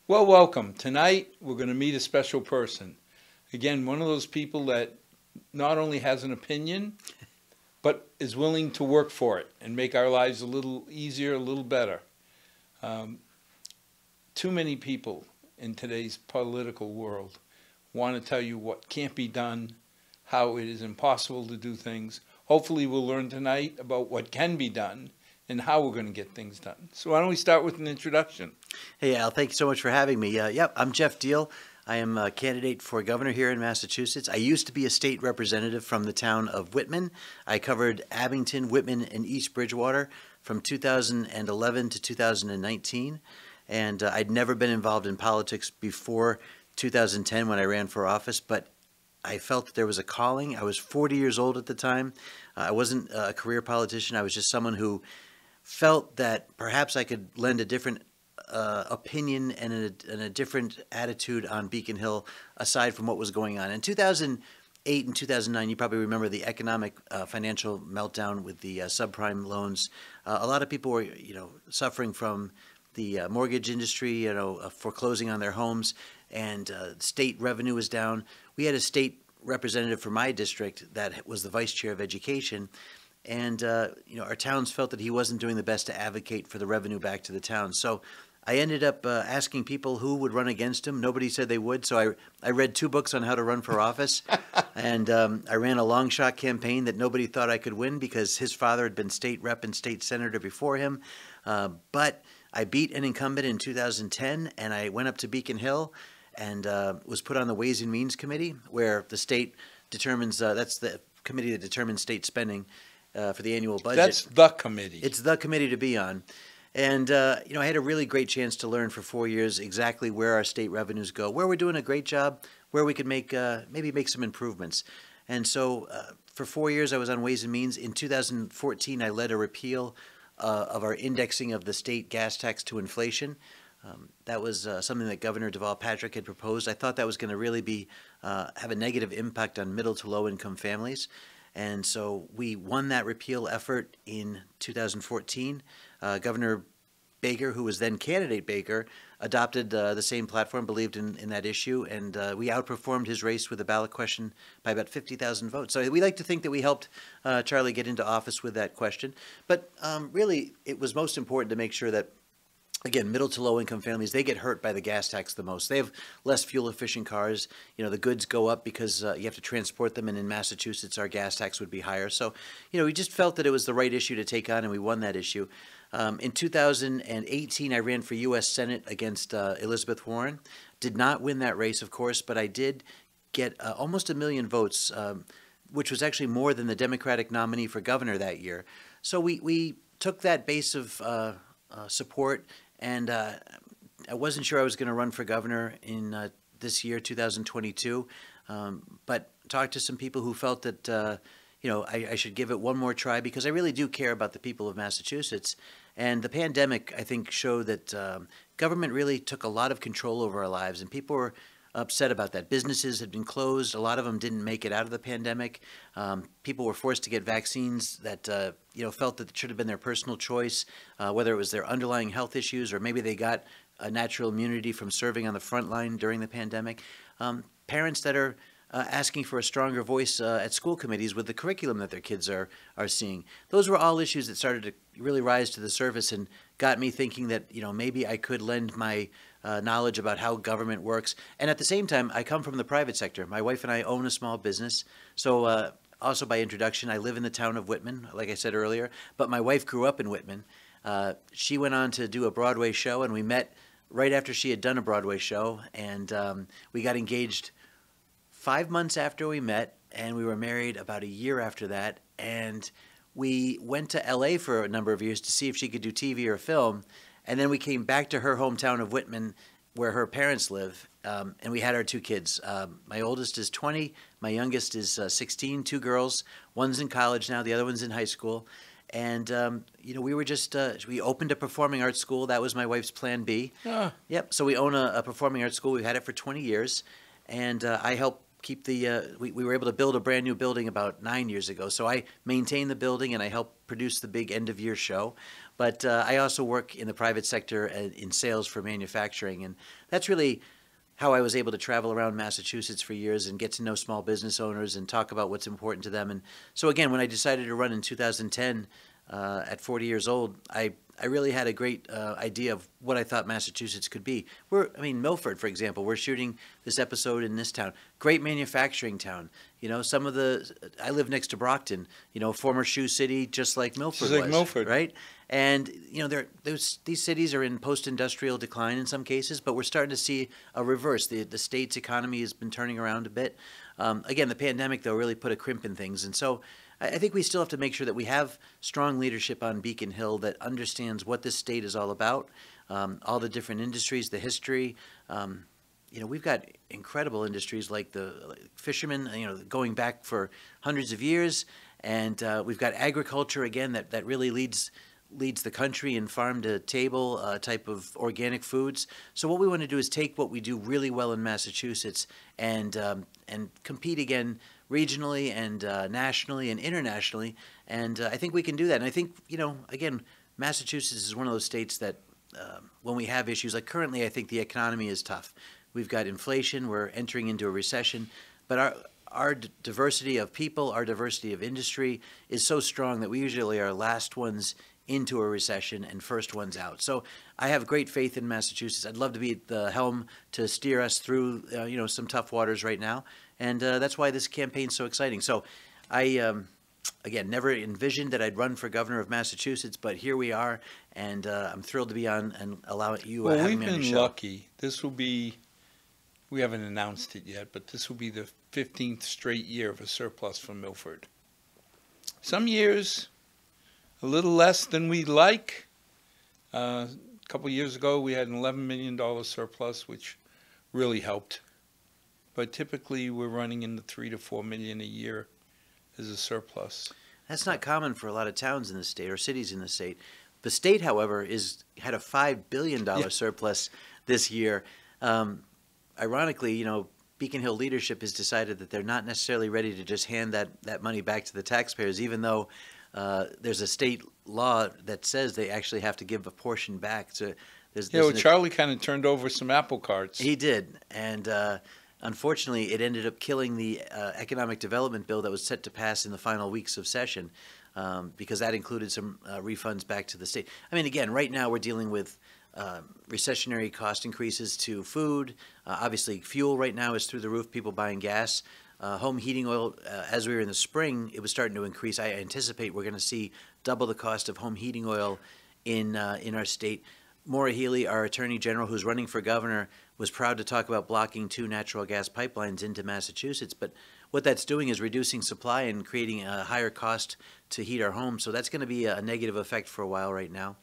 Well, welcome. Tonight we're going to meet a special person. Again, one of those people that not only has an opinion, but is willing to work for it and make our lives a little easier, a little better. Too many people in today's political world want to tell you what can't be done, how it is impossible to do things. Hopefully we'll learn tonight about what can be done and how we're going to get things done. So why don't we start with an introduction? Hey, Al, thank you so much for having me. I'm Geoff Diehl. I am a candidate for governor here in Massachusetts. I used to be a state representative from the town of Whitman. I covered Abington, Whitman, and East Bridgewater from 2011 to 2019. And I'd never been involved in politics before 2010 when I ran for office, but I felt that there was a calling. I was 40 years old at the time. I wasn't a career politician. I was just someone who felt that perhaps I could lend a different opinion and a different attitude on Beacon Hill aside from what was going on. In 2008 and 2009, you probably remember the economic financial meltdown with the subprime loans. A lot of people were, suffering from the mortgage industry, foreclosing on their homes, and state revenue was down. We had a state representative for my district that was the vice chair of education. And, our towns felt that he wasn't doing the best to advocate for the revenue back to the town. So I ended up asking people who would run against him. Nobody said they would. So I read 2 books on how to run for office. And I ran a long shot campaign that nobody thought I could win because his father had been state rep and state senator before him. But I beat an incumbent in 2010, and I went up to Beacon Hill and was put on the Ways and Means Committee, where the state determines, that's the committee that determines state spending for the annual budget. That's the committee. It's the committee to be on. And, I had a really great chance to learn for 4 years exactly where our state revenues go, where we're doing a great job, where we could make maybe make some improvements. And so for 4 years I was on Ways and Means. In 2014 I led a repeal of our indexing of the state gas tax to inflation. That was something that Governor Deval Patrick had proposed. I thought that was going to really be have a negative impact on middle to low income families. And so we won that repeal effort in 2014. Governor Baker, who was then candidate Baker, adopted the same platform, believed in that issue, and we outperformed his race with a ballot question by about 50,000 votes. So we like to think that we helped Charlie get into office with that question. But really, it was most important to make sure that, again, middle to low income families, they get hurt by the gas tax the most. They have less fuel efficient cars. The goods go up because you have to transport them, and in Massachusetts our gas tax would be higher. So, we just felt that it was the right issue to take on, and we won that issue. In 2018 I ran for U.S. Senate against Elizabeth Warren. Did not win that race, of course, but I did get almost 1 million votes, which was actually more than the Democratic nominee for governor that year. So we took that base of support. And I wasn't sure I was going to run for governor in this year, 2022, but talked to some people who felt that, I should give it one more try because I really do care about the people of Massachusetts. And the pandemic, I think, showed that government really took a lot of control over our lives, and people were upset about that. Businesses had been closed. A lot of them didn't make it out of the pandemic. People were forced to get vaccines that, felt that it should have been their personal choice, whether it was their underlying health issues or maybe they got a natural immunity from serving on the front line during the pandemic. Parents that are asking for a stronger voice at school committees with the curriculum that their kids are seeing. Those were all issues that started to really rise to the surface and got me thinking that, maybe I could lend my knowledge about how government works. And at the same time, I come from the private sector. My wife and I own a small business. So also by introduction, I live in the town of Whitman, like I said earlier, but my wife grew up in Whitman. She went on to do a Broadway show, and we met right after she had done a Broadway show, and we got engaged 5 months after we met, and we were married about a year after that, and we went to LA for a number of years to see if she could do TV or film, and then we came back to her hometown of Whitman where her parents live, and we had our 2 kids. My oldest is 20, my youngest is 16, 2 girls. One's in college now, the other one's in high school. And, we were just, we opened a performing arts school. That was my wife's plan B. Yep, so we own a performing arts school. We've had it for 20 years, and I help keep the, we were able to build a brand new building about 9 years ago. So I maintain the building and I help produce the big end of year show. But I also work in the private sector in sales for manufacturing. And that's really how I was able to travel around Massachusetts for years and get to know small business owners and talk about what's important to them. And so again, when I decided to run in 2010, at 40 years old, I really had a great idea of what I thought Massachusetts could be. Milford, for example, we're shooting this episode in this town. Great manufacturing town. You know, I live next to Brockton, you know, former shoe city, just like Milford was. Milford. Right? And, you know, these cities are in post-industrial decline in some cases, but we're starting to see a reverse. The state's economy has been turning around a bit. Again, the pandemic, though, really put a crimp in things. And so I think we still have to make sure that we have strong leadership on Beacon Hill that understands what this state is all about, all the different industries, the history. You know, we've got incredible industries like the fishermen, you know, going back for hundreds of years. And we've got agriculture, again, that really leads the country in farm-to-table type of organic foods. So what we want to do is take what we do really well in Massachusetts and compete again regionally and nationally and internationally. And I think we can do that. And I think, you know, again, Massachusetts is one of those states that when we have issues, like currently I think the economy is tough. We've got inflation, we're entering into a recession, but our diversity of people, our diversity of industry is so strong that we usually are last ones into a recession and first ones out. So I have great faith in Massachusetts. I'd love to be at the helm to steer us through you know, some tough waters right now. And that's why this campaign's so exciting. So I, again, never envisioned that I'd run for governor of Massachusetts, but here we are, and I'm thrilled to be on and allow you Well, having we've me on your been show. lucky. This will be, we haven't announced it yet, but this will be the 15th straight year of a surplus for Milford. Some years a little less than we'd like. A couple years ago, we had an $11 million surplus, which really helped. But typically, we're running in the $3 to $4 million a year as a surplus. That's not common for a lot of towns in the state or cities in the state. The state, however, had a $5 billion surplus this year. Ironically, you know, Beacon Hill leadership has decided that they're not necessarily ready to just hand that money back to the taxpayers, even though there's a state law that says they actually have to give a portion back. So Charlie kind of turned over some apple carts. He did, and unfortunately, it ended up killing the economic development bill that was set to pass in the final weeks of session, because that included some refunds back to the state. I mean, again, right now we're dealing with recessionary cost increases to food. Obviously, fuel right now is through the roof, people buying gas. Home heating oil, as we were in the spring, it was starting to increase. I anticipate we're going to see double the cost of home heating oil in our state. Maura Healey, our Attorney General, who's running for governor, was proud to talk about blocking 2 natural gas pipelines into Massachusetts. But what that's doing is reducing supply and creating a higher cost to heat our homes. So that's going to be a negative effect for a while right now.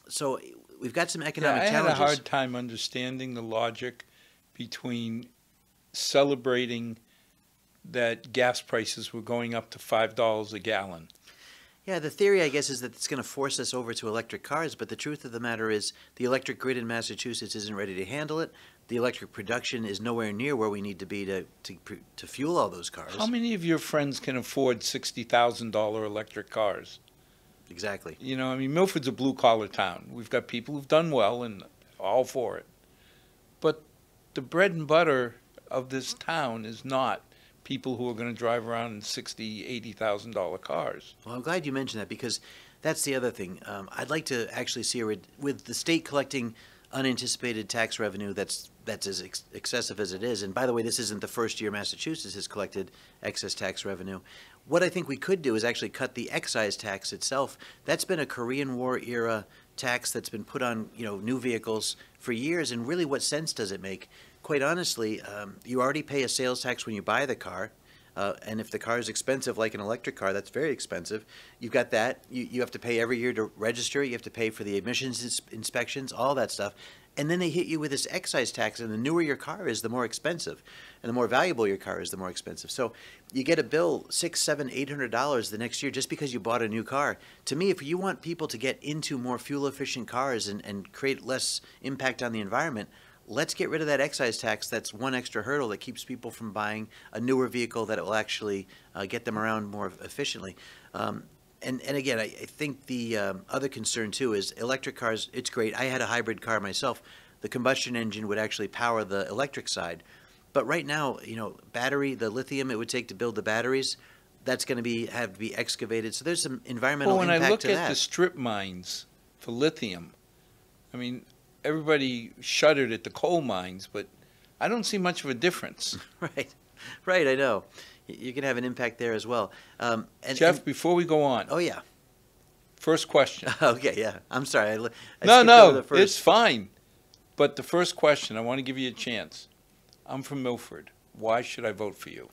So we've got some economic challenges. I had a hard time understanding the logic between celebrating that gas prices were going up to $5 a gallon. Yeah, the theory, I guess, is that it's going to force us over to electric cars, but the truth of the matter is the electric grid in Massachusetts isn't ready to handle it. The electric production is nowhere near where we need to be to fuel all those cars. How many of your friends can afford $60,000 electric cars? Exactly. You know, I mean, Milford's a blue-collar town. We've got people who've done well and all for it. But the bread and butter of this town is not people who are going to drive around in $60,000, $80,000 cars. Well, I'm glad you mentioned that, because that's the other thing. I'd like to actually see with the state collecting unanticipated tax revenue that's as excessive as it is. And by the way, this isn't the first year Massachusetts has collected excess tax revenue. What I think we could do is actually cut the excise tax itself. That's been a Korean War era tax that's been put on, you know, new vehicles for years. And really, what sense does it make? Quite honestly, you already pay a sales tax when you buy the car. And if the car is expensive, like an electric car, that's very expensive. You've got that. You have to pay every year to register. You have to pay for the emissions inspections, all that stuff. And then they hit you with this excise tax, and the newer your car is, the more expensive. And the more valuable your car is, the more expensive. So you get a bill, $600, $700, $800 the next year just because you bought a new car. To me, if you want people to get into more fuel-efficient cars and create less impact on the environment, let's get rid of that excise tax. That's one extra hurdle that keeps people from buying a newer vehicle that will actually get them around more efficiently. And again, I think the other concern too is electric cars. It's great. I had a hybrid car myself. The combustion engine would actually power the electric side. But right now, battery, the lithium it would take to build the batteries, that's going to have to be excavated. So there's some environmental impact to that. Well, when I look at the strip mines for lithium, I mean, everybody shuddered at the coal mines, but I don't see much of a difference. Right, I know. You can have an impact there as well. Geoff, before we go on. Oh, yeah. First question. Okay, yeah. I'm sorry. No, it's fine. But the first question, I want to give you a chance. I'm from Milford. Why should I vote for you?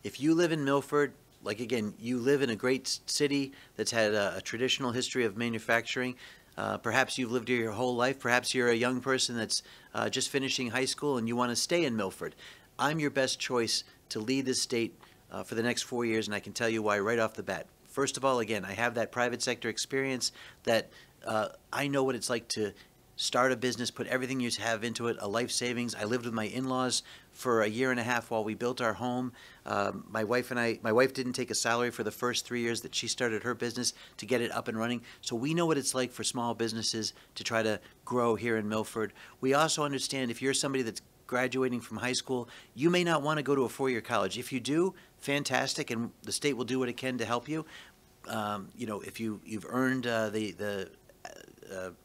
If you live in Milford, like again, you live in a great city that's had a traditional history of manufacturing. Perhaps you've lived here your whole life. Perhaps you're a young person that's just finishing high school and you want to stay in Milford. I'm your best choice to lead this state for the next 4 years, and I can tell you why right off the bat. First of all, again, I have that private sector experience that I know what it's like to start a business, put everything you have into it, a life savings. I lived with my in-laws for a year and a half while we built our home. My wife didn't take a salary for the first 3 years that she started her business to get it up and running. So we know what it's like for small businesses to try to grow here in Milford. We also understand if you're somebody that's graduating from high school, you may not want to go to a four-year college. If you do, fantastic, and the state will do what it can to help you. If you've earned the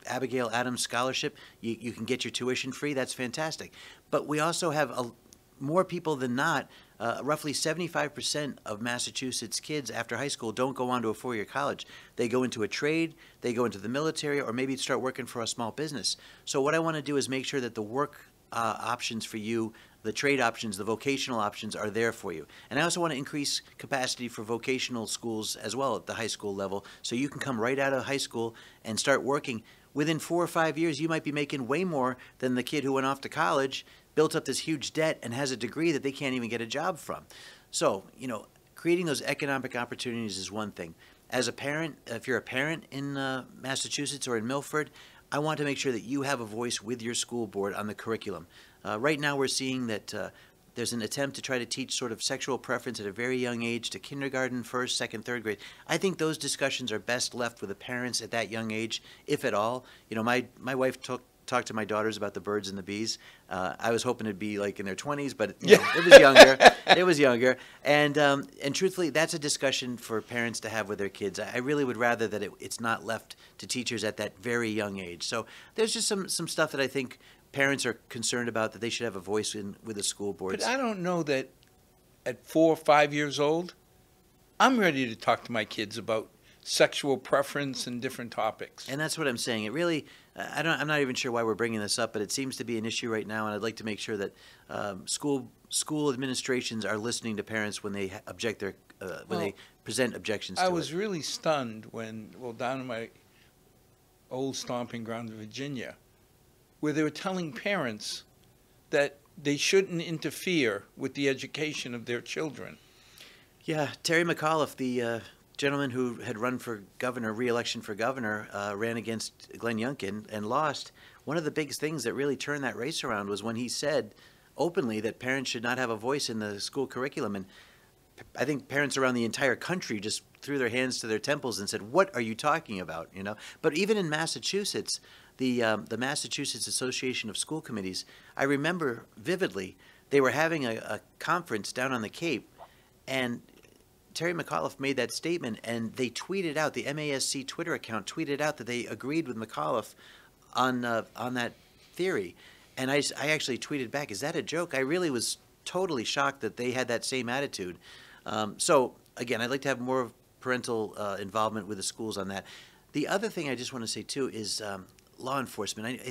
Abigail Adams Scholarship, you can get your tuition free. That's fantastic. But we also have more people than not. Roughly 75% of Massachusetts kids after high school don't go on to a four-year college. They go into a trade, they go into the military, or maybe start working for a small business. So what I want to do is make sure that the work options for you, the trade options, the vocational options are there for you. And I also want to increase capacity for vocational schools as well at the high school level, so you can come right out of high school and start working. Within 4 or 5 years, you might be making way more than the kid who went off to college, built up this huge debt, and has a degree that they can't even get a job from. So, creating those economic opportunities is one thing. As a parent, if you're a parent in Massachusetts or in Milford, I want to make sure that you have a voice with your school board on the curriculum. Right now we're seeing that there's an attempt to try to teach sort of sexual preference at a very young age to kindergarten, first, second, third grade. I think those discussions are best left with the parents at that young age, if at all. My wife talked to my daughters about the birds and the bees. I was hoping it'd be like in their 20s, but it was younger. It was younger. And truthfully, that's a discussion for parents to have with their kids. I really would rather that it's not left to teachers at that very young age. So there's just some stuff that I think parents are concerned about that they should have a voice in with the school boards. But I don't know that at 4 or 5 years old, I'm ready to talk to my kids about sexual preference and different topics. And that's what I'm saying. It really, I'm not even sure why we're bringing this up, but it seems to be an issue right now, and I'd like to make sure that school administrations are listening to parents when they they present objections to it. I was really stunned down in my old stomping ground of Virginia, where they were telling parents that they shouldn't interfere with the education of their children. Yeah, Terry McAuliffe, the gentleman who had run for governor, re-election for governor, ran against Glenn Youngkin and lost. One of the biggest things that really turned that race around was when he said openly that parents should not have a voice in the school curriculum. And I think parents around the entire country just threw their hands to their temples and said, "What are you talking about?" But even in Massachusetts, the Massachusetts Association of School Committees, I remember vividly, they were having a conference down on the Cape, and Terry McAuliffe made that statement, and they tweeted out, the MASC Twitter account tweeted out that they agreed with McAuliffe on that theory. And I actually tweeted back, "Is that a joke?" I really was totally shocked that they had that same attitude. So again, I'd like to have more parental involvement with the schools on that. The other thing I just want to say too is law enforcement.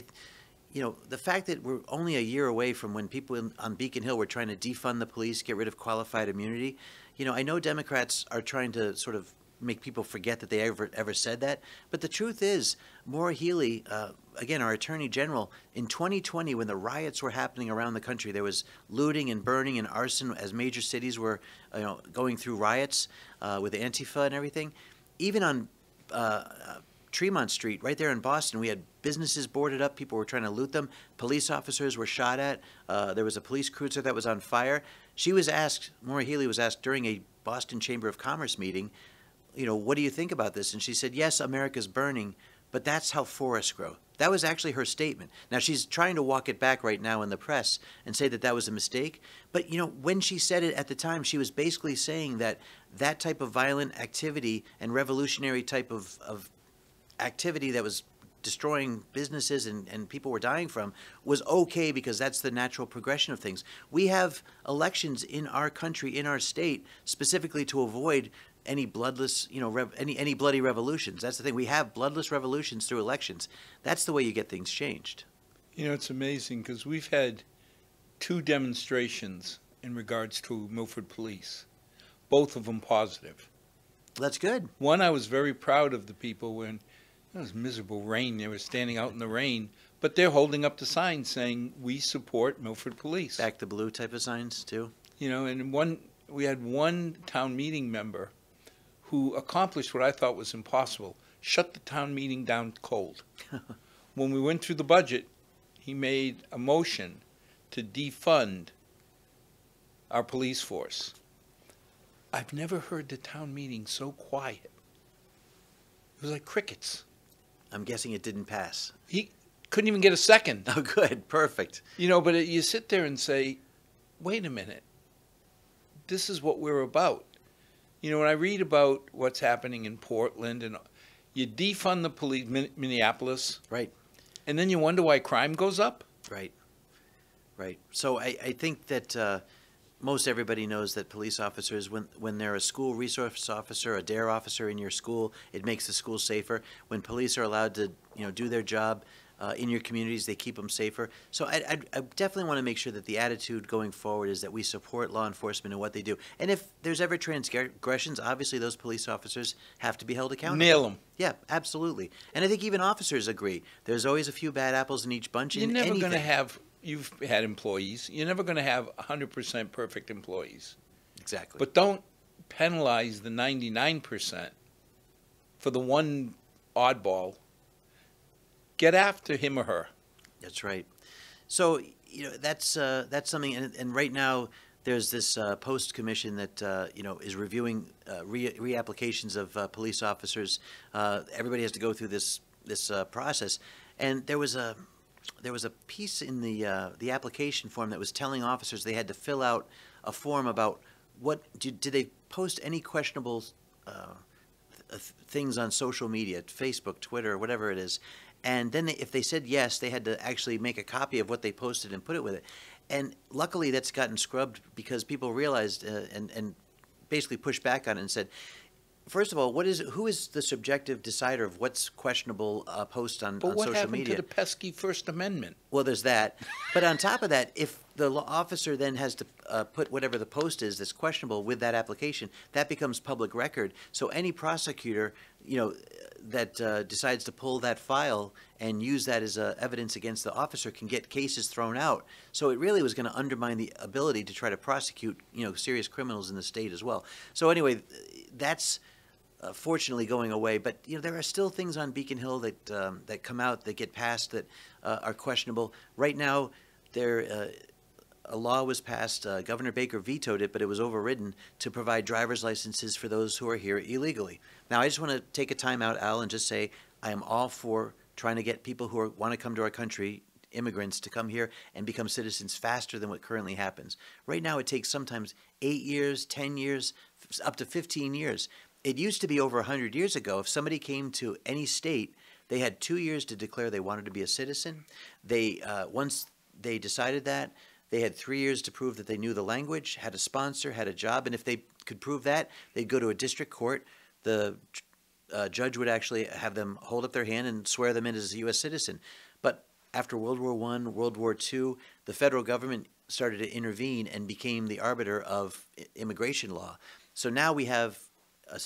The fact that we're only a year away from when people on Beacon Hill were trying to defund the police, get rid of qualified immunity. I know Democrats are trying to sort of make people forget that they ever said that. But the truth is, Maura Healey, again, our Attorney General, in 2020, when the riots were happening around the country, there was looting and burning and arson as major cities were going through riots with Antifa and everything. Even on Tremont Street, right there in Boston, we had businesses boarded up. People were trying to loot them. Police officers were shot at. There was a police cruiser that was on fire. She was asked, Maura Healey was asked during a Boston Chamber of Commerce meeting, you know, what do you think about this? And she said, yes, America's burning, but that's how forests grow. That was actually her statement. Now, she's trying to walk it back right now in the press and say that that was a mistake. But, you know, when she said it at the time, she was basically saying that that type of violent activity and revolutionary type of activity that was destroying businesses and people were dying from was okay because that's the natural progression of things. We have elections in our country, in our state, specifically to avoid any bloodless, you know, any bloody revolutions. That's the thing. We have bloodless revolutions through elections. That's the way you get things changed. You know, it's amazing because we've had 2 demonstrations in regards to Milford Police, both of them positive. That's good. One, I was very proud of the people when it was miserable rain. They were standing out in the rain, but they're holding up the sign saying, we support Milford Police. Back the blue type of signs, too. You know, and we had one town meeting member who accomplished what I thought was impossible, shut the town meeting down cold. When we went through the budget, he made a motion to defund our police force. I've never heard the town meeting so quiet. It was like crickets. I'm guessing it didn't pass. He couldn't even get a second. Oh, good. Perfect. You know, but you sit there and say, wait a minute. This is what we're about. You know, when I read about what's happening in Portland and you defund the police, Minneapolis. Right. And then you wonder why crime goes up. Right. Right. So I think that most everybody knows that police officers, when they're a school resource officer, a DARE officer in your school, it makes the school safer. When police are allowed to, you know, do their job in your communities, they keep them safer. So I definitely want to make sure that the attitude going forward is that we support law enforcement and what they do. And if there's ever transgressions, obviously those police officers have to be held accountable. Nail them. Yeah, absolutely. And I think even officers agree. There's always a few bad apples in each bunch. You're never going to have. You've had employees. You're never going to have 100% perfect employees. Exactly. But don't penalize the 99% for the one oddball. Get after him or her. That's right. So, you know, that's something. And right now, there's this post commission that you know, is reviewing reapplications of police officers. Everybody has to go through this process. And there was a piece in the application form that was telling officers they had to fill out a form about what did they post any questionable things on social media, Facebook, Twitter, whatever it is, and then if they said yes, they had to actually make a copy of what they posted and put it with it. And luckily, that's gotten scrubbed because people realized and basically pushed back on it and said, first of all, who is the subjective decider of what's questionable post on social media? But what happened to the pesky First Amendment? Well, there's that. But on top of that, if the officer then has to put whatever the post is that's questionable with that application, that becomes public record. So any prosecutor, you know, that decides to pull that file and use that as evidence against the officer can get cases thrown out. So it really was going to undermine the ability to try to prosecute, you know, serious criminals in the state as well. So anyway, that's fortunately going away. But you know, there are still things on Beacon Hill that that come out that get passed that are questionable. Right now, a law was passed. Governor Baker vetoed it, but it was overridden to provide driver's licenses for those who are here illegally. Now, I just want to take a time out, Al, and just say I am all for trying to get people who want to come to our country, immigrants, to come here and become citizens faster than what currently happens. Right now, it takes sometimes 8 years, 10 years, up to 15 years. It used to be over 100 years ago. If somebody came to any state, they had 2 years to declare they wanted to be a citizen. They once they decided that, they had 3 years to prove that they knew the language, had a sponsor, had a job, and if they could prove that, they'd go to a district court. The judge would actually have them hold up their hand and swear them in as a U.S. citizen. But after World War I, World War II, the federal government started to intervene and became the arbiter of immigration law. So now we have a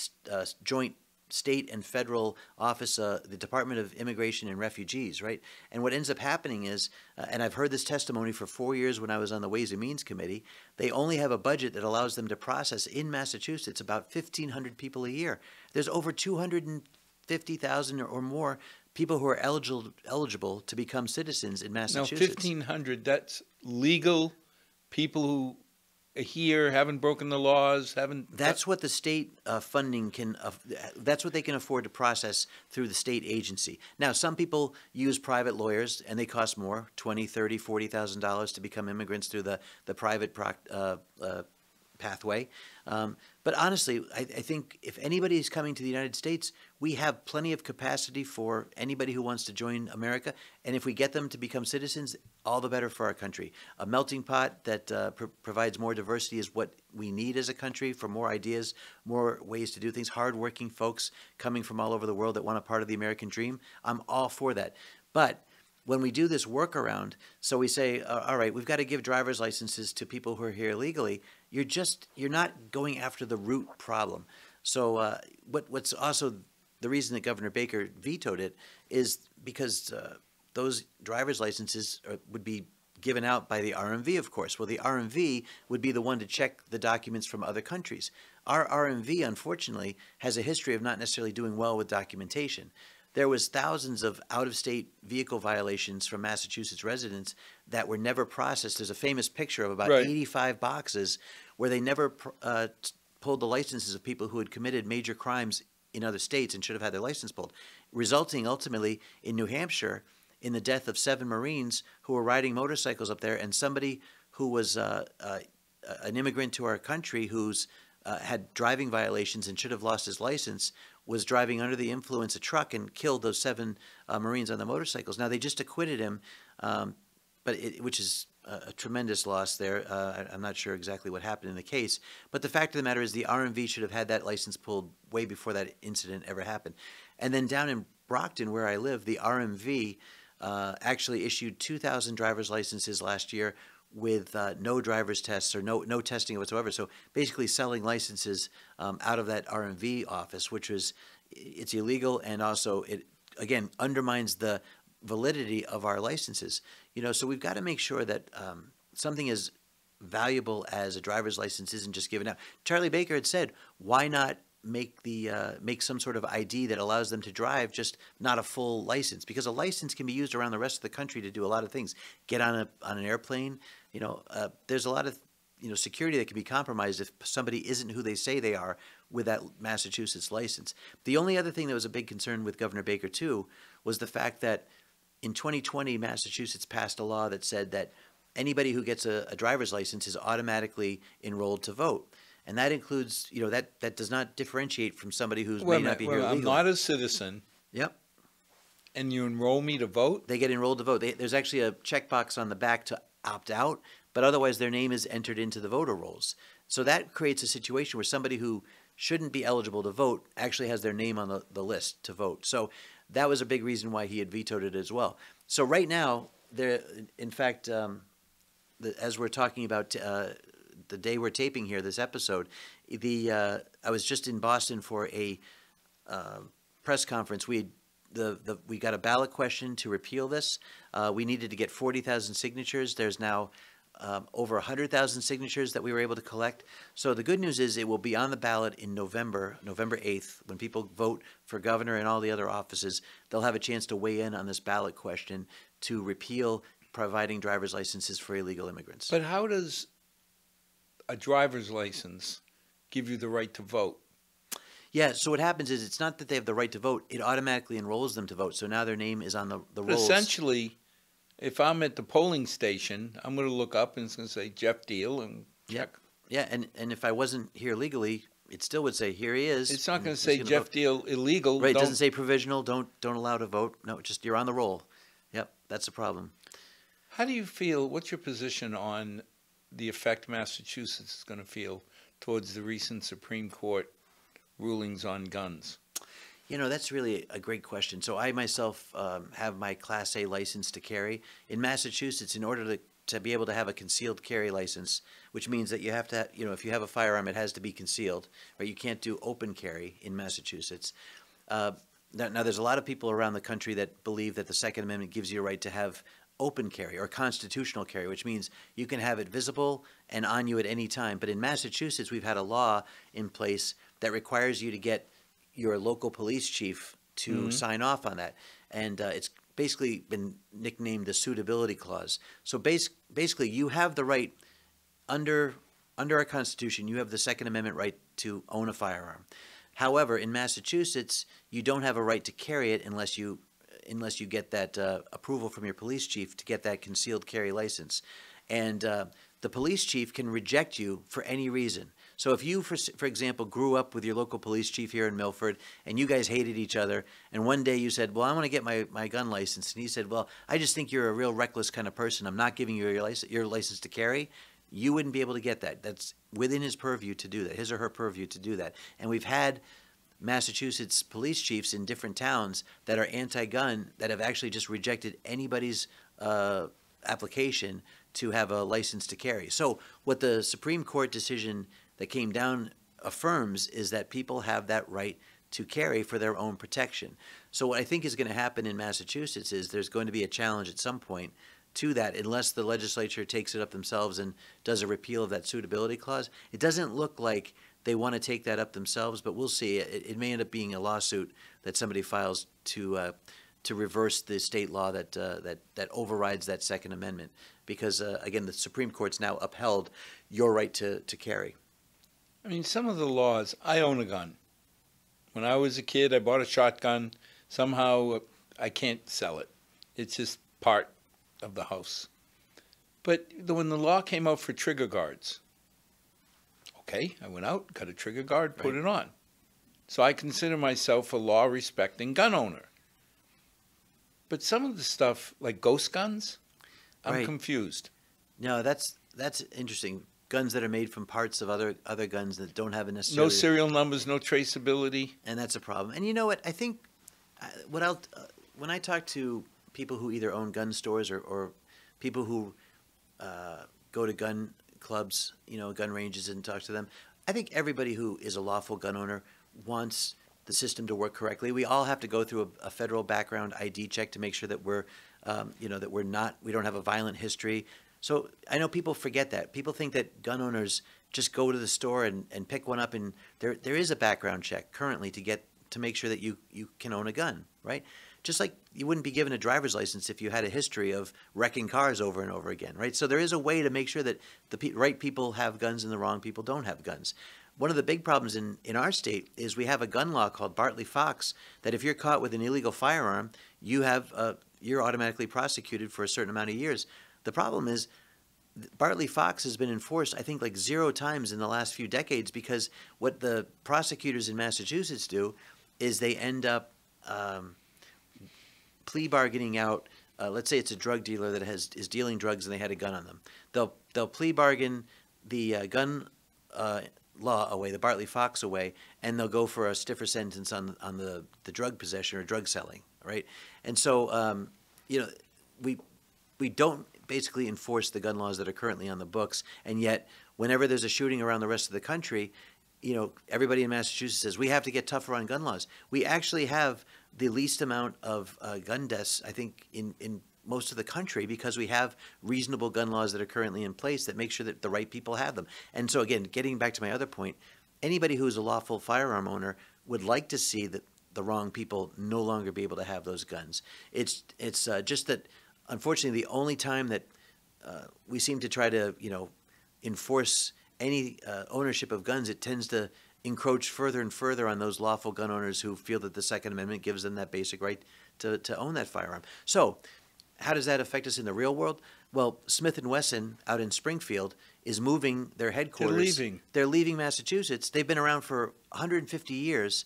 joint state and federal office, the Department of Immigration and Refugees, right? And what ends up happening is, and I've heard this testimony for 4 years when I was on the Ways and Means Committee, they only have a budget that allows them to process in Massachusetts about 1,500 people a year. There's over 50,000 or more people who are eligible to become citizens in Now, Massachusetts. 1,500, that's legal people who are here, haven't broken the laws, haven't... That's what the state funding can, that's what they can afford to process through the state agency. Now, some people use private lawyers, and they cost more, $20,000, $30,000, $40,000 to become immigrants through the private pathway. But honestly, I think if anybody is coming to the United States, we have plenty of capacity for anybody who wants to join America. And if we get them to become citizens, all the better for our country. A melting pot that provides more diversity is what we need as a country, for more ideas, more ways to do things. Hardworking folks coming from all over the world that want a part of the American dream. I'm all for that. But when we do this workaround, so we say, all right, we've got to give driver's licenses to people who are here legally, you're not going after the root problem. So what's also the reason that Governor Baker vetoed it is because those driver's licenses would be given out by the RMV, of course. Well, the RMV would be the one to check the documents from other countries. Our RMV, unfortunately, has a history of not necessarily doing well with documentation. There was thousands of out-of-state vehicle violations from Massachusetts residents that were never processed. There's a famous picture of about 85 boxes where they never pulled the licenses of people who had committed major crimes in other states and should have had their license pulled, resulting ultimately in New Hampshire in the death of 7 Marines who were riding motorcycles up there, and somebody who was an immigrant to our country who's had driving violations and should have lost his license was driving under the influence a truck and killed those 7 Marines on the motorcycles. Now, they just acquitted him, which is a tremendous loss there. I'm not sure exactly what happened in the case. But the fact of the matter is the RMV should have had that license pulled way before that incident ever happened. And then down in Brockton, where I live, the RMV actually issued 2,000 driver's licenses last year with no driver's tests or no testing whatsoever. So basically selling licenses out of that RMV office, which it's illegal, and also it, again, undermines the validity of our licenses. So we've got to make sure that something as valuable as a driver's license isn't just given out. Charlie Baker had said, why not make some sort of ID that allows them to drive, just not a full license, because a license can be used around the rest of the country to do a lot of things. Get on an airplane, there's a lot of security that can be compromised if somebody isn't who they say they are with that Massachusetts license. The only other thing that was a big concern with Governor Baker too was the fact that in 2020 Massachusetts passed a law that said that anybody who gets a driver's license is automatically enrolled to vote. And that includes, that does not differentiate from somebody who may not be here legally. I'm not a citizen. Yep. And you enroll me to vote? They get enrolled to vote. There's actually a checkbox on the back to opt out, but otherwise their name is entered into the voter rolls. So that creates a situation where somebody who shouldn't be eligible to vote actually has their name on the list to vote. So that was a big reason why he had vetoed it as well. So right now, in fact, as we're talking about the day we're taping here, this episode, I was just in Boston for a press conference. We got a ballot question to repeal this. We needed to get 40,000 signatures. There's now over 100,000 signatures that we were able to collect. So the good news is it will be on the ballot in November 8th, when people vote for governor and all the other offices. They'll have a chance to weigh in on this ballot question to repeal providing driver's licenses for illegal immigrants. But how does a driver's license give you the right to vote? Yeah, so what happens is it's not that they have the right to vote, it automatically enrolls them to vote. So now their name is on the rolls. Essentially, if I'm at the polling station, I'm going to look up and it's going to say Geoff Diehl and check. Yeah, and if I wasn't here legally, it still would say here he is. It's not going to say Geoff Diehl illegal. Right, it doesn't say provisional, don't allow to vote. No, just you're on the roll. Yep, that's the problem. How do you feel, what's your position on the effect Massachusetts is going to feel towards the recent Supreme Court rulings on guns? That's really a great question. So I myself have my Class A license to carry. In Massachusetts, in order to be able to have a concealed carry license, which means that you have to, if you have a firearm, it has to be concealed, right? You can't do open carry in Massachusetts. Now, there's a lot of people around the country that believe that the Second Amendment gives you a right to have open carry or constitutional carry, which means you can have it visible and on you at any time. But in Massachusetts, we've had a law in place that requires you to get your local police chief to sign off on that. And it's basically been nicknamed the Suitability Clause. So basically, you have the right, under our Constitution, you have the Second Amendment right to own a firearm. However, in Massachusetts, you don't have a right to carry it unless you get that approval from your police chief to get that concealed carry license. And the police chief can reject you for any reason. So if you, for example, grew up with your local police chief here in Milford and you guys hated each other, and one day you said, well, I want to get my gun license, and he said, well, I just think you're a real reckless kind of person. I'm not giving you your license to carry. You wouldn't be able to get that. That's within his purview to do that, his or her purview to do that. And we've had Massachusetts police chiefs in different towns that are anti-gun that have actually just rejected anybody's application to have a license to carry. So what the Supreme Court decision that came down affirms is that people have that right to carry for their own protection. So what I think is going to happen in Massachusetts is there's going to be a challenge at some point to that, unless the legislature takes it up themselves and does a repeal of that suitability clause. It doesn't look like they want to take that up themselves, but we'll see. It may end up being a lawsuit that somebody files to reverse the state law that overrides that Second Amendment, because again, the Supreme Court's now upheld your right to carry. I mean, some of the laws, I own a gun. When I was a kid, I bought a shotgun. Somehow, I can't sell it. It's just part of the house. But when the law came out for trigger guards, okay, I went out, got a trigger guard, put it on. So I consider myself a law-respecting gun owner. But some of the stuff, like ghost guns, I'm confused. No, that's interesting. Guns that are made from parts of other guns that don't have a necessarily... No serial numbers, no traceability. And that's a problem. And you know what? I think when I talk to people who either own gun stores or people who go to gun clubs, gun ranges, and talk to them, I think everybody who is a lawful gun owner wants the system to work correctly. We all have to go through a federal background ID check to make sure that we don't have a violent history. So I know people forget that. People think that gun owners just go to the store and pick one up, and there is a background check currently to make sure that you can own a gun, right? Just like you wouldn't be given a driver's license if you had a history of wrecking cars over and over again, right? So there is a way to make sure that the right people have guns and the wrong people don't have guns. One of the big problems in our state is we have a gun law called Bartley-Fox that if you're caught with an illegal firearm, you're automatically prosecuted for a certain amount of years. The problem is Bartley-Fox has been enforced, I think, like 0 times in the last few decades, because what the prosecutors in Massachusetts do is they end up plea bargaining out. Let's say it's a drug dealer that is dealing drugs and they had a gun on them. They'll plea bargain the gun law away, the Bartley-Fox away, and they'll go for a stiffer sentence on the drug possession or drug selling, right? And so we don't basically enforce the gun laws that are currently on the books, and yet whenever there's a shooting around the rest of the country, everybody in Massachusetts says we have to get tougher on gun laws. We actually have the least amount of gun deaths, I think, in most of the country, because we have reasonable gun laws that are currently in place that make sure that the right people have them. And so again, getting back to my other point, anybody who is a lawful firearm owner would like to see that the wrong people no longer be able to have those guns. It's just that, unfortunately, the only time that we seem to try to enforce any ownership of guns, it tends to encroach further and further on those lawful gun owners who feel that the Second Amendment gives them that basic right to own that firearm. So how does that affect us in the real world? Well, Smith & Wesson out in Springfield is moving their headquarters. They're leaving Massachusetts. They've been around for 150 years.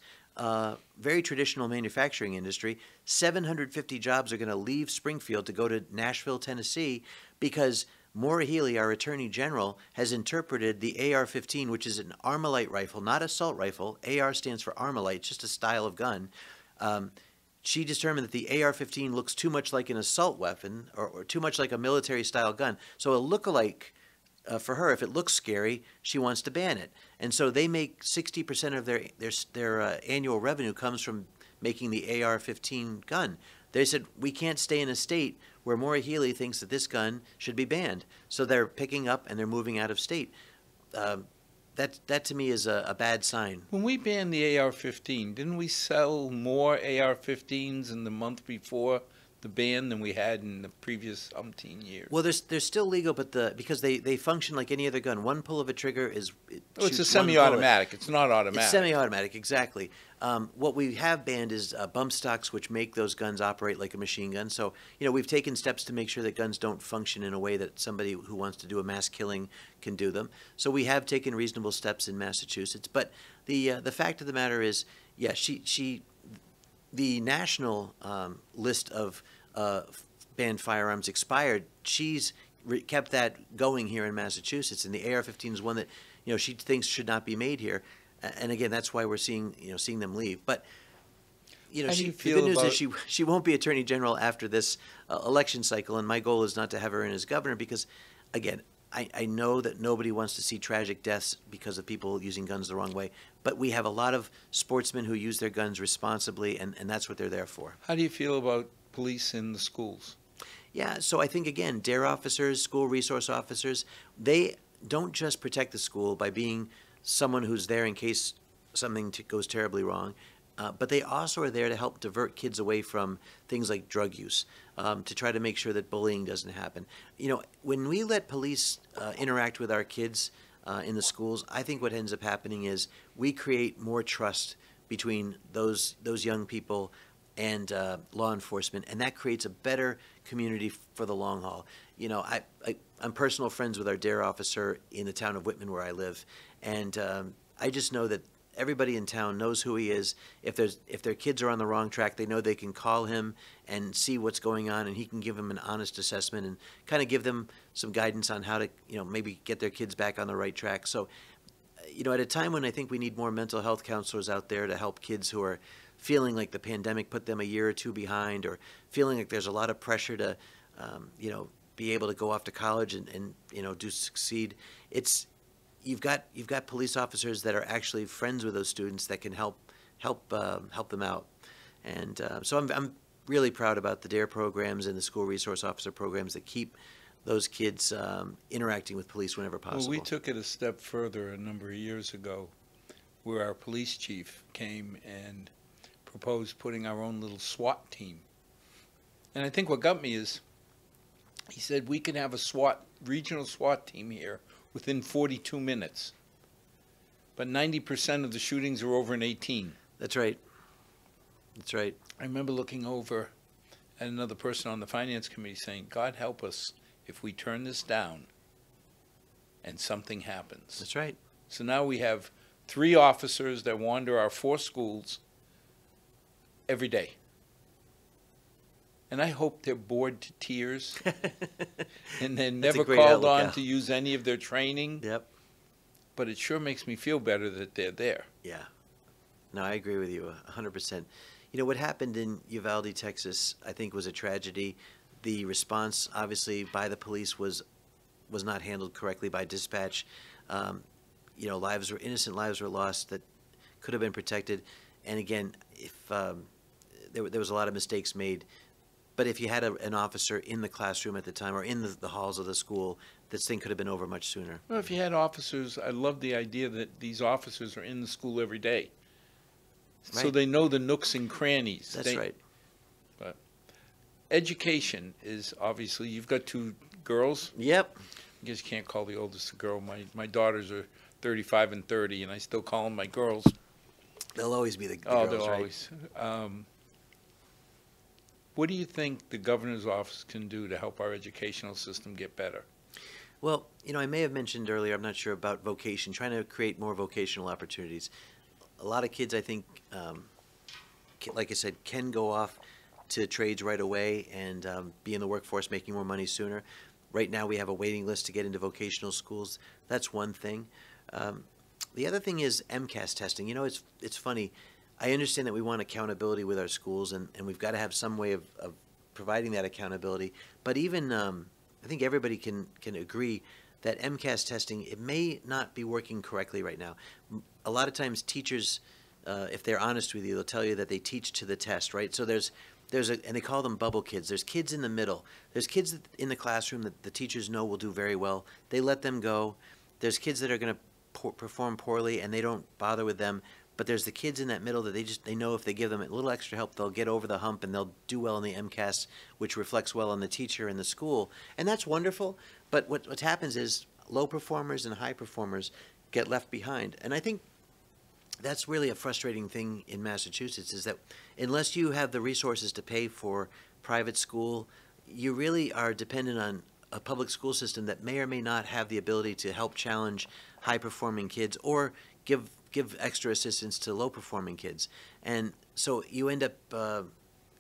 Very traditional manufacturing industry. 750 jobs are going to leave Springfield to go to Nashville, Tennessee, because Maura Healey, our Attorney General, has interpreted the AR-15, which is an Armalite rifle, not assault rifle. AR stands for Armalite, just a style of gun. She determined that the AR-15 looks too much like an assault weapon or too much like a military-style gun. So a look-alike for her, if it looks scary, she wants to ban it. And so they make 60% of their annual revenue comes from making the AR-15 gun. They said, we can't stay in a state where Maura Healey thinks that this gun should be banned. So they're picking up and they're moving out of state. that to me is a bad sign. When we banned the AR-15, didn't we sell more AR-15s in the month before the ban than we had in the previous umpteen years? Well, they're still legal, but because they function like any other gun. One pull of a trigger is Oh, it's a shoots one bullet. semi-automatic. It's not automatic. It's semi-automatic, exactly. What we have banned is bump stocks, which make those guns operate like a machine gun. So, we've taken steps to make sure that guns don't function in a way that somebody who wants to do a mass killing can do them. So we have taken reasonable steps in Massachusetts. But the fact of the matter is, yeah, the national list of banned firearms expired. She's kept that going here in Massachusetts, and the AR-15 is one that she thinks should not be made here. And again, that's why we're seeing them leave. But the good news is she won't be Attorney General after this election cycle, and my goal is not to have her in as governor because, again, I know that nobody wants to see tragic deaths because of people using guns the wrong way, but we have a lot of sportsmen who use their guns responsibly, and that's what they're there for. How do you feel about police in the schools? Yeah, so I think, again, DARE officers, school resource officers, they don't just protect the school by being someone who's there in case something goes terribly wrong, but they also are there to help divert kids away from things like drug use, to try to make sure that bullying doesn't happen. When we let police interact with our kids in the schools, I think what ends up happening is we create more trust between those young people and law enforcement, and that creates a better community for the long haul. I'm personal friends with our DARE officer in the town of Whitman where I live, and I just know that everybody in town knows who he is. If their kids are on the wrong track, they know they can call him and see what's going on, and he can give them an honest assessment and kind of give them some guidance on how to maybe get their kids back on the right track. So at a time when I think we need more mental health counselors out there to help kids who are feeling like the pandemic put them a year or two behind, or feeling like there's a lot of pressure to be able to go off to college and succeed, you've got police officers that are actually friends with those students that can help them out. And so I'm really proud about the DARE programs and the school resource officer programs that keep those kids interacting with police whenever possible. Well, we took it a step further a number of years ago, where our police chief came and proposed putting our own little SWAT team. And I think what got me is, he said we could have a regional SWAT team here within 42 minutes. But 90% of the shootings are over in 18. That's right. That's right. I remember looking over at another person on the finance committee saying, God help us if we turn this down and something happens. That's right. So now we have 3 officers that wander our 4 schools every day. And I hope they're bored to tears and they're never called on to use any of their training. Yep. But it sure makes me feel better that they're there. Yeah. No, I agree with you 100%. What happened in Uvalde, Texas, I think was a tragedy. The response, obviously, by the police was not handled correctly by dispatch. Innocent lives were lost that could have been protected. And again, if there was a lot of mistakes made. But if you had an officer in the classroom at the time or in the halls of the school, this thing could have been over much sooner. Well, if you had officers, I love the idea that these officers are in the school every day. Right. So they know the nooks and crannies. That's right. But education is obviously, you've got 2 girls. Yep. I guess you can't call the oldest a girl. My daughters are 35 and 30, and I still call them my girls. They'll always be the girls, they'll right? Always. What do you think the governor's office can do to help our educational system get better? Well, I may have mentioned earlier, I'm not sure about vocation, trying to create more vocational opportunities. A lot of kids, I think, like I said, can go off to trades right away and be in the workforce making more money sooner. Right now we have a waiting list to get into vocational schools. That's one thing. The other thing is MCAS testing. It's funny. I understand that we want accountability with our schools, and we've got to have some way of providing that accountability. But even I think everybody can agree that MCAS testing, it may not be working correctly right now. A lot of times teachers, if they're honest with you, they'll tell you that they teach to the test, right? So and they call them bubble kids. There's kids in the middle. There's kids in the classroom that the teachers know will do very well. They let them go. There's kids that are going to perform poorly and they don't bother with them. But there's the kids in that middle that they know if they give them a little extra help, they'll get over the hump and they'll do well in the MCAS, which reflects well on the teacher and the school. And that's wonderful. But what happens is low performers and high performers get left behind. And I think that's really a frustrating thing in Massachusetts, is that unless you have the resources to pay for private school, you really are dependent on a public school system that may or may not have the ability to help challenge high-performing kids or give extra assistance to low-performing kids. And so you end up,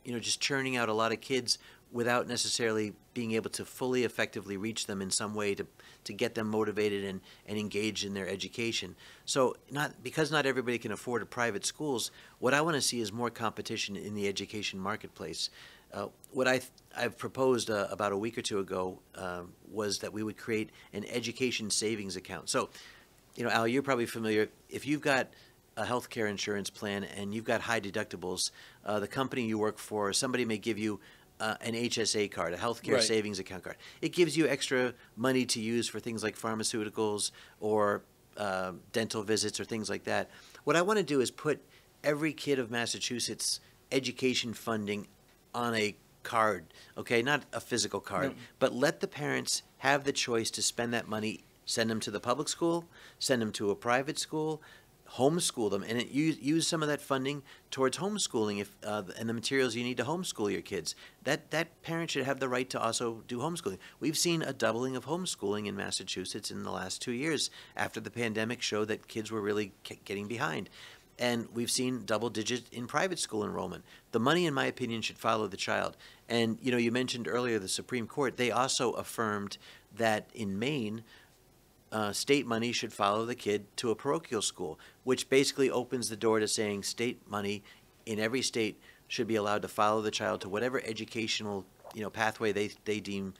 just churning out a lot of kids without necessarily being able to fully effectively reach them in some way to get them motivated and engaged in their education. So because not everybody can afford private schools, what I want to see is more competition in the education marketplace. What I've proposed about a week or two ago was that we would create an education savings account. So, Al, you're probably familiar. If you've got a healthcare insurance plan and you've got high deductibles, the company you work for, somebody may give you an HSA card, a healthcare savings account card. It gives you extra money to use for things like pharmaceuticals or dental visits or things like that. What I want to do is put every kid of Massachusetts education funding on a card, okay, not a physical card, but let the parents have the choice to spend that money, send them to the public school, send them to a private school, homeschool them, and use some of that funding towards homeschooling and the materials you need to homeschool your kids. That parent should have the right to also do homeschooling. We've seen a doubling of homeschooling in Massachusetts in the last 2 years after the pandemic showed that kids were really getting behind. And we've seen double digit in private school enrollment. The money, in my opinion, should follow the child. And, you mentioned earlier the Supreme Court. They also affirmed that in Maine, state money should follow the kid to a parochial school, which basically opens the door to saying state money in every state should be allowed to follow the child to whatever educational, pathway they deem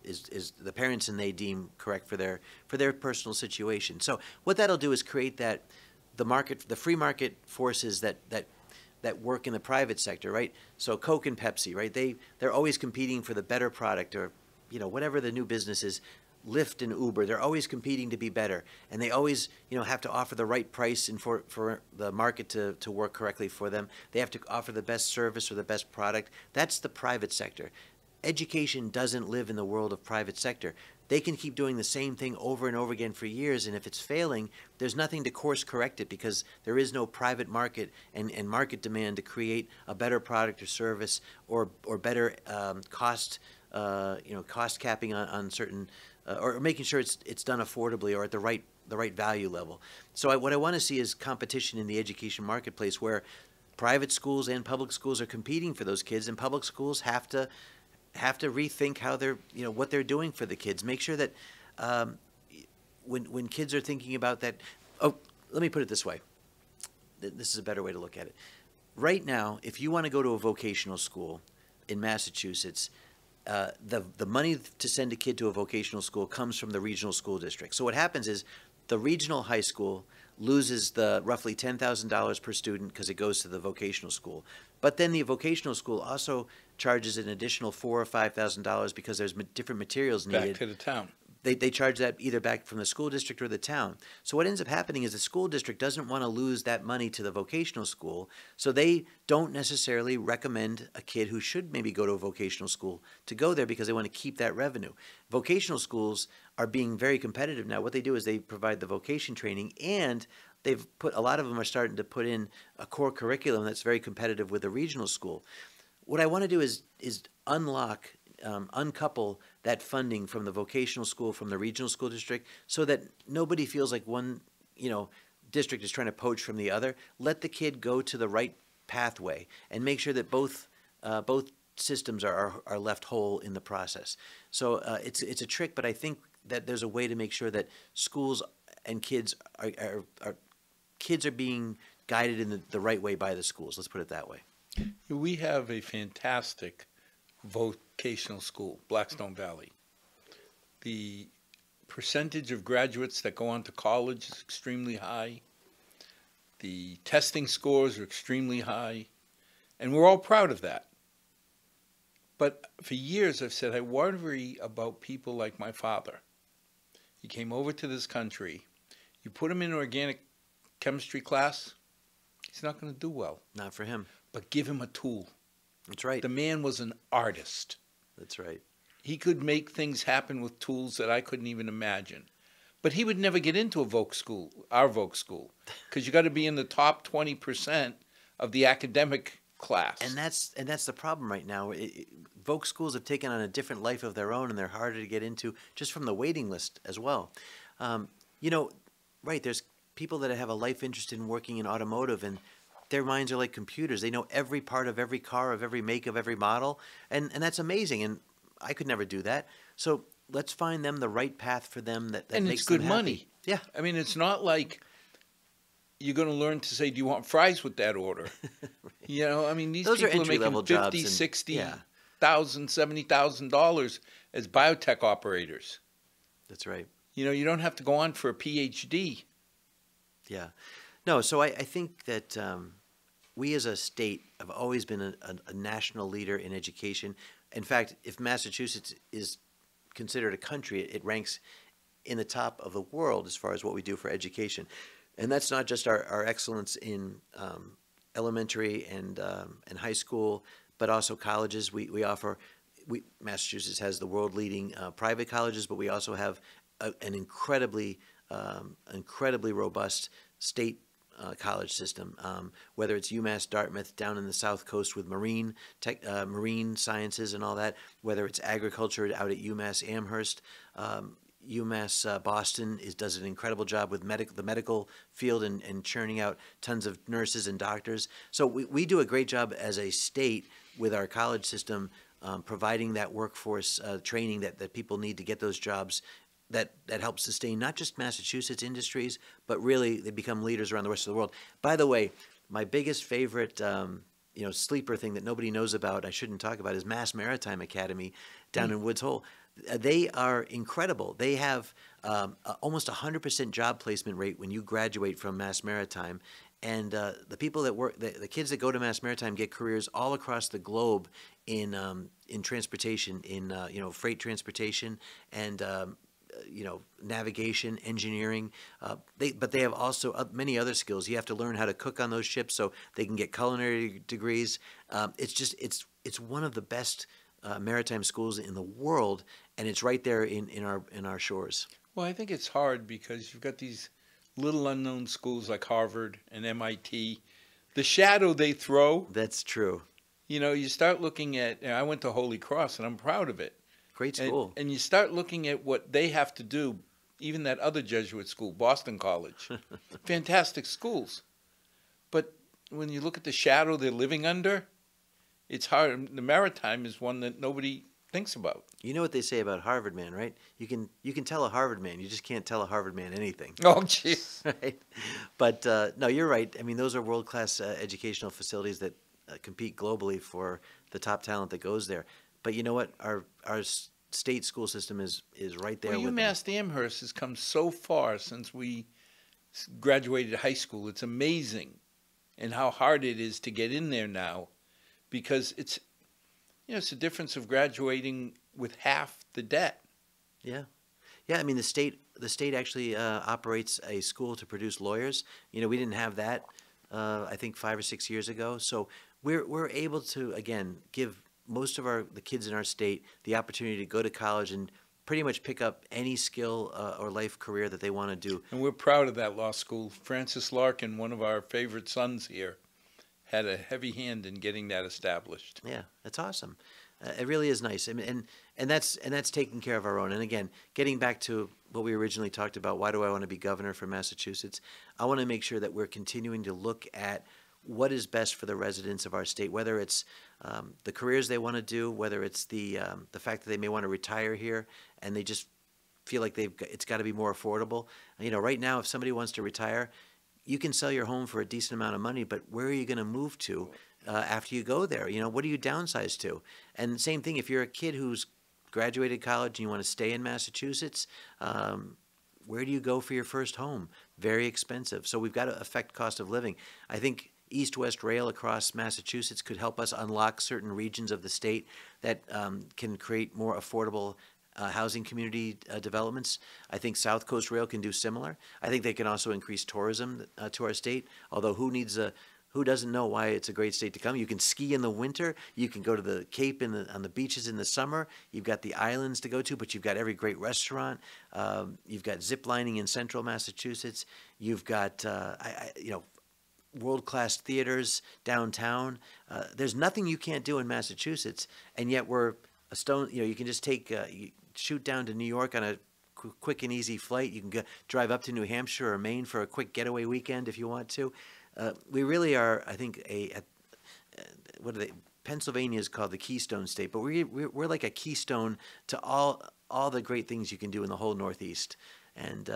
is the parents and they deem correct for their personal situation. So what that'll do is create the free market forces that work in the private sector, right? So Coke and Pepsi, right? They're always competing for the better product, or whatever the new business is. Lyft and Uber, they're always competing to be better, and they always have to offer the right price and for the market to work correctly for them. They have to offer the best service or the best product. That's the private sector. Education doesn't live in the world of private sector. They can keep doing the same thing over and over again for years, and if it's failing, there's nothing to course correct it because there is no private market and market demand to create a better product or service or better cost capping on certain or making sure it's done affordably or at the right value level. So what I want to see is competition in the education marketplace where private schools and public schools are competing for those kids, and public schools have to rethink how they're what they're doing for the kids. Make sure that when kids are thinking about that. Oh, let me put it this way. This is a better way to look at it. Right now, if you want to go to a vocational school in Massachusetts, the money to send a kid to a vocational school comes from the regional school district. So what happens is the regional high school loses the roughly $10,000 per student because it goes to the vocational school. But then the vocational school also charges an additional $4,000 or $5,000 because there's different materials needed. Back to the town. They charge that either back from the school district or the town. So what ends up happening is the school district doesn't want to lose that money to the vocational school, so they don't necessarily recommend a kid who should maybe go to a vocational school to go there because they want to keep that revenue. Vocational schools are being very competitive now. What they do is they provide the vocation training, and a lot of them are starting to put in a core curriculum that's very competitive with the regional school. What I want to do is uncouple that funding from the vocational school from the regional school district so that nobody feels like one district is trying to poach from the other. Let the kid go to the right pathway and make sure that both systems are left whole in the process. So it's a trick, but I think that there's a way to make sure that schools and kids are being guided in the right way by the schools. Let's put it that way. We have a fantastic vocational school, Blackstone Valley. The percentage of graduates that go on to college is extremely high. The testing scores are extremely high, and we're all proud of that. But for years I've said I worry about people like my father. He came over to this country. You put him in an organic chemistry class, he's not going to do well. Not for him. But give him a tool. That's right. The man was an artist. That's right. He could make things happen with tools that I couldn't even imagine. But he would never get into a Voc school, our Voc school, because you got to be in the top 20% of the academic class. And that's the problem right now. Voc schools have taken on a different life of their own, and they're harder to get into just from the waiting list as well. You know, right, there's people that have a life interest in working in automotive, and their minds are like computers. They know every part of every car, of every make, of every model, and that's amazing, and I could never do that. So let's find them the right path for them that and makes it's good them happy. money. Yeah. I mean, it's not like you're going to learn to say, do you want fries with that order? Right. You know, I mean, these Those are people are making entry-level jobs $50,000, and- $60,000, $70,000 as biotech operators. That's right. You know, you don't have to go on for a PhD. Yeah. No, so I think that we as a state have always been a national leader in education. In fact, if Massachusetts is considered a country, it ranks in the top of the world as far as what we do for education. And that's not just our excellence in elementary and high school, but also colleges. Massachusetts has the world leading private colleges, but we also have an incredibly robust state college system, whether it's UMass Dartmouth down in the South Coast with marine sciences and all that, whether it's agriculture out at UMass Amherst. UMass Boston does an incredible job with the medical field and churning out tons of nurses and doctors. So we do a great job as a state with our college system, providing that workforce training that people need to get those jobs. That helps sustain not just Massachusetts industries, but really they become leaders around the rest of the world. By the way, my biggest favorite sleeper thing that nobody knows about, I shouldn't talk about, is Mass Maritime Academy down in Woods Hole. They are incredible. They have almost 100% job placement rate when you graduate from Mass Maritime. And the people that work, the kids that go to Mass Maritime get careers all across the globe in transportation, in freight transportation and navigation, engineering. But they have also many other skills. You have to learn how to cook on those ships so they can get culinary degrees. It's one of the best maritime schools in the world, and it's right there in our shores. Well, I think it's hard because you've got these little unknown schools like Harvard and MIT. The shadow they throw. That's true. You know, you start looking at, I went to Holy Cross, and I'm proud of it. Great school. And you start looking at what they have to do, even that other Jesuit school, Boston College. Fantastic schools. But when you look at the shadow they're living under, it's hard. The Maritime is one that nobody thinks about. You know what they say about Harvard man, right? You can tell a Harvard man, you just can't tell a Harvard man anything. Oh, jeez. Right? But no, you're right. I mean, those are world-class educational facilities that compete globally for the top talent that goes there. But you know what? Our state school system is right there. Well, UMass Amherst has come so far since we graduated high school. It's amazing, and how hard it is to get in there now, because it's a difference of graduating with half the debt. Yeah. Yeah, I mean, the state actually operates a school to produce lawyers. We didn't have that, I think 5 or 6 years ago. So we're able to, again, give most of the kids in our state the opportunity to go to college and pretty much pick up any skill or life career that they want to do. And we're proud of that law school. Francis Larkin, one of our favorite sons here, had a heavy hand in getting that established. Yeah, that's awesome. It really is nice. I mean, and that's taking care of our own. And again, getting back to what we originally talked about, why do I want to be governor for Massachusetts? I want to make sure that we're continuing to look at what is best for the residents of our state, whether it's the careers they want to do, whether it's the fact that they may want to retire here and they just feel like it's got to be more affordable. Right now, if somebody wants to retire, you can sell your home for a decent amount of money, but where are you going to move to after you go there? What do you downsize to? And same thing, if you're a kid who's graduated college and you want to stay in Massachusetts, where do you go for your first home? Very expensive. So we've got to affect cost of living. I think East-West Rail across Massachusetts could help us unlock certain regions of the state that can create more affordable housing community developments. I think South Coast Rail can do similar. I think they can also increase tourism to our state, although who doesn't know why it's a great state to come? You can ski in the winter. You can go to the Cape on the beaches in the summer. You've got the islands to go to, but you've got every great restaurant. You've got zip lining in central Massachusetts. You've got, world-class theaters downtown. There's nothing you can't do in Massachusetts, and yet we're a stone. You can just you shoot down to New York on a quick and easy flight. You can drive up to New Hampshire or Maine for a quick getaway weekend if you want to. We really are, I think, what are they? Pennsylvania is called the Keystone State, but we're like a keystone to all the great things you can do in the whole Northeast. And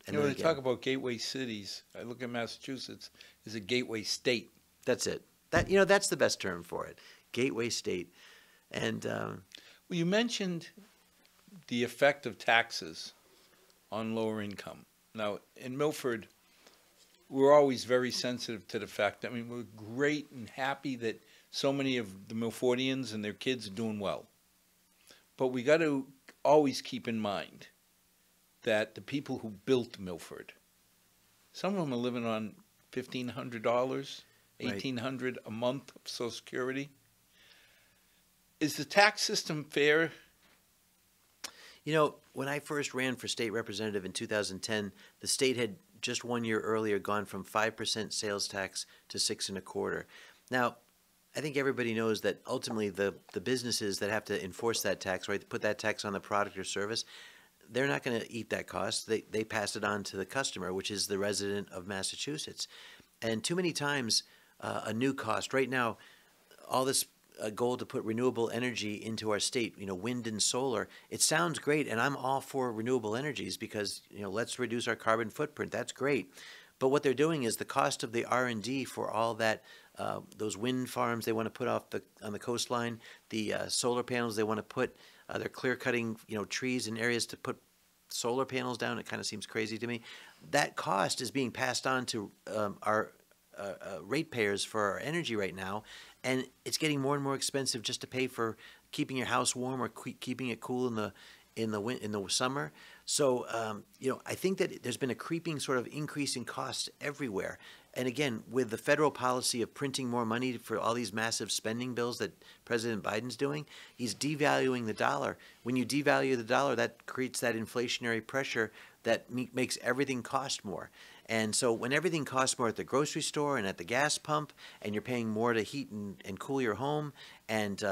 when they talk about gateway cities, I look at Massachusetts as a gateway state. That's it. That's the best term for it, gateway state. And well, you mentioned the effect of taxes on lower income. Now, in Milford, we're always very sensitive to the fact. I mean, we're great and happy that so many of the Milfordians and their kids are doing well. But we got to always keep in mind that the people who built Milford, some of them are living on $1,500, $1,800 a month of Social Security. Is the tax system fair? When I first ran for state representative in 2010, the state had just 1 year earlier gone from 5% sales tax to 6.25%. Now, I think everybody knows that ultimately the businesses that have to enforce that tax, right, put that tax on the product or service, they're not going to eat that cost. They pass it on to the customer, which is the resident of Massachusetts. And too many times, a new cost, right now, all this goal to put renewable energy into our state, wind and solar, it sounds great, and I'm all for renewable energies because, let's reduce our carbon footprint. That's great. But what they're doing is the cost of the R&D for all that, those wind farms they want to put on the coastline, the solar panels they want to put, they're clear cutting, trees in areas to put solar panels down. It kind of seems crazy to me. That cost is being passed on to our ratepayers for our energy right now, and it's getting more and more expensive just to pay for keeping your house warm or keeping it cool in the summer. So I think that there's been a creeping sort of increase in costs everywhere. And again, with the federal policy of printing more money for all these massive spending bills that President Biden's doing, he's devaluing the dollar. When you devalue the dollar, that creates that inflationary pressure that makes everything cost more. And so when everything costs more at the grocery store and at the gas pump, and you're paying more to heat and cool your home, and